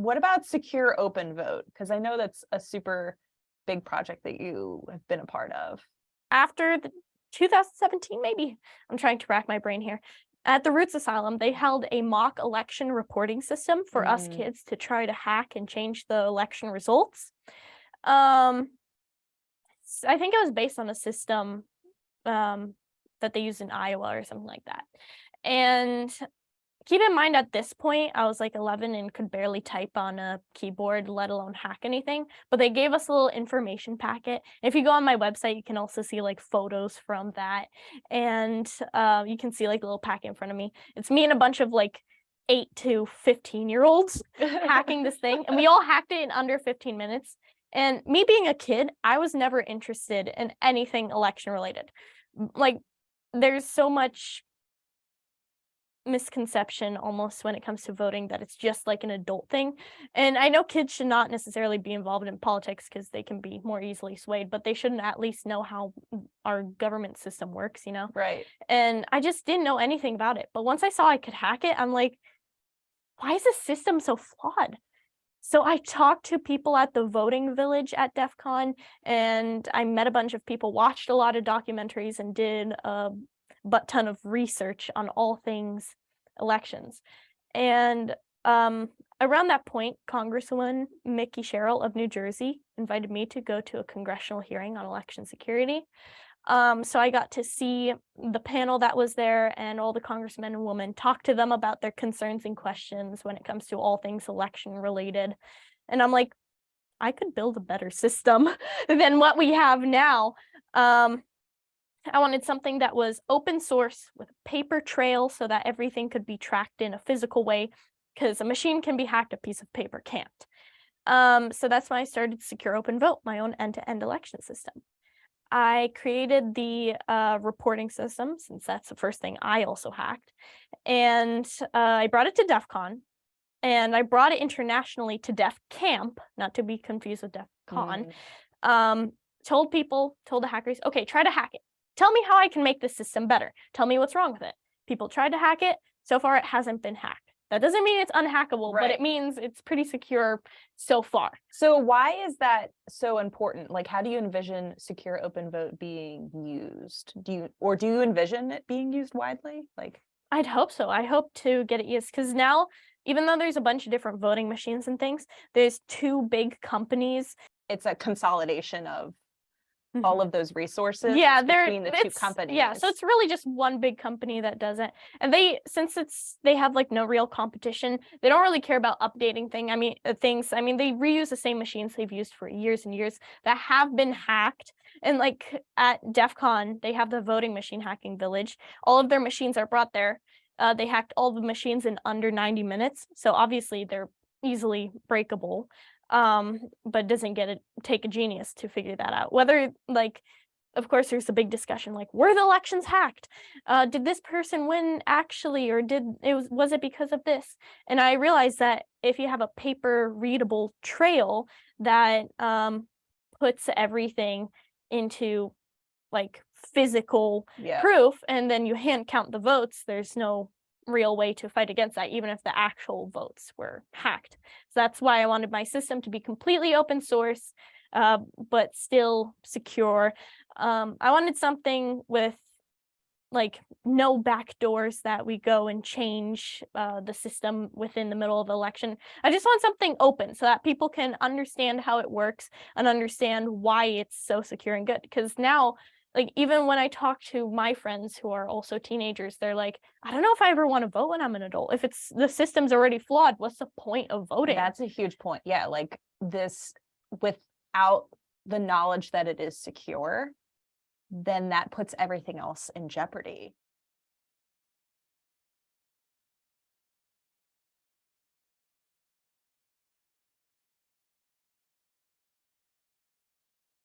what about secure open vote? Because I know that's a super big project that you have been a part of. After 2017, maybe, I'm trying to rack my brain here. At the Roots Asylum, they held a mock election reporting system for us kids to try to hack and change the election results. I think it was based on a system that they used in Iowa or something like that. And keep in mind, at this point, I was like 11 and could barely type on a keyboard, let alone hack anything. But they gave us a little information packet. If you go on my website, you can also see like photos from that. And you can see like a little packet in front of me. It's me and a bunch of like 8 to 15-year-olds hacking this thing. And we all hacked it in under 15 minutes. And me being a kid, I was never interested in anything election related. Like, there's so much misconception almost when it comes to voting that it's just like an adult thing. And I know kids should not necessarily be involved in politics because they can be more easily swayed, but they shouldn't at least know how our government system works, you know? Right. And I just didn't know anything about it. But once I saw I could hack it, I'm like, why is this system so flawed? So I talked to people at the voting village at DEF CON, and I met a bunch of people, watched a lot of documentaries, and did a butt ton of research on all things elections. And around that point, Congresswoman Mickey Sherrill of New Jersey invited me to go to a congressional hearing on election security. So I got to see the panel that was there and all the congressmen and women, talk to them about their concerns and questions when it comes to all things election related. And I'm like, I could build a better system than what we have now. I wanted something that was open source with a paper trail so that everything could be tracked in a physical way, because a machine can be hacked, a piece of paper can't. So that's when I started Secure Open Vote, my own end-to-end election system. I created the reporting system, since that's the first thing I also hacked. And I brought it to DEF CON, and I brought it internationally to DEF Camp, not to be confused with DEF CON. Told the hackers, okay, try to hack it. Tell me how I can make this system better. Tell me what's wrong with it. People tried to hack it. So far, it hasn't been hacked. That doesn't mean it's unhackable, right, but it means it's pretty secure so far. So why is that so important? Like, how do you envision Secure Open Vote being used? Do you envision it being used widely? Like, I'd hope so. I hope to get it used, because now, even though there's a bunch of different voting machines and things, there's 2 big companies. It's a consolidation of all of those resources between the 2 companies. Yeah, so it's really just one big company that does it. And since they have like no real competition, they don't really care about updating things. I mean, they reuse the same machines they've used for years and years that have been hacked. And like at DEF CON, they have the voting machine hacking village. All of their machines are brought there. They hacked all the machines in under 90 minutes. So obviously they're easily breakable. But it doesn't take a genius to figure that out. Whether, like, of course, there's a big discussion, like, were the elections hacked? Did this person win actually, or was it because of this? And I realized that if you have a paper readable trail that puts everything into like physical proof, and then you hand count the votes, there's no real way to fight against that, even if the actual votes were hacked. So that's why I wanted my system to be completely open source, but still secure. I wanted something with like no backdoors that we go and change the system within the middle of the election. I just want something open so that people can understand how it works and understand why it's so secure and good. Because now, like, even when I talk to my friends who are also teenagers, they're like, I don't know if I ever want to vote when I'm an adult. If the system's already flawed, what's the point of voting? That's a huge point. Yeah, like this, without the knowledge that it is secure, then that puts everything else in jeopardy.